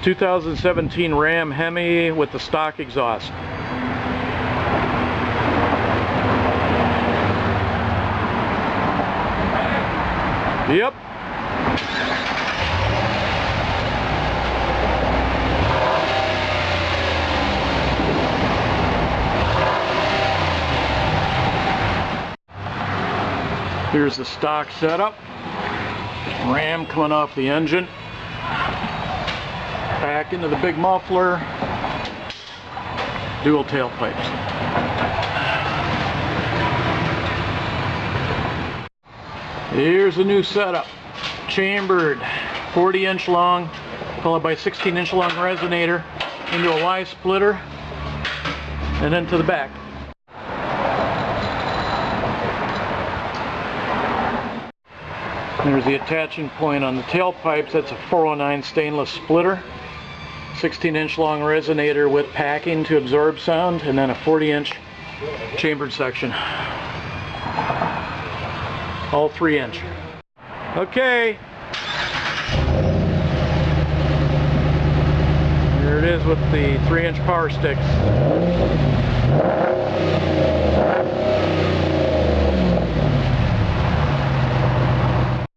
2017 Ram Hemi with the stock exhaust. Yep. Here's the stock setup. Ram coming off the engine. Back into the big muffler. Dual tailpipes. Here's the new setup. Chambered 40-inch long, followed by 16-inch long resonator into a Y splitter and then to the back. There's the attaching point on the tailpipes. That's a 409 stainless splitter. 16-inch long resonator with packing to absorb sound, and then a 40-inch chambered section. All 3-inch. Okay. Here it is with the 3-inch power sticks.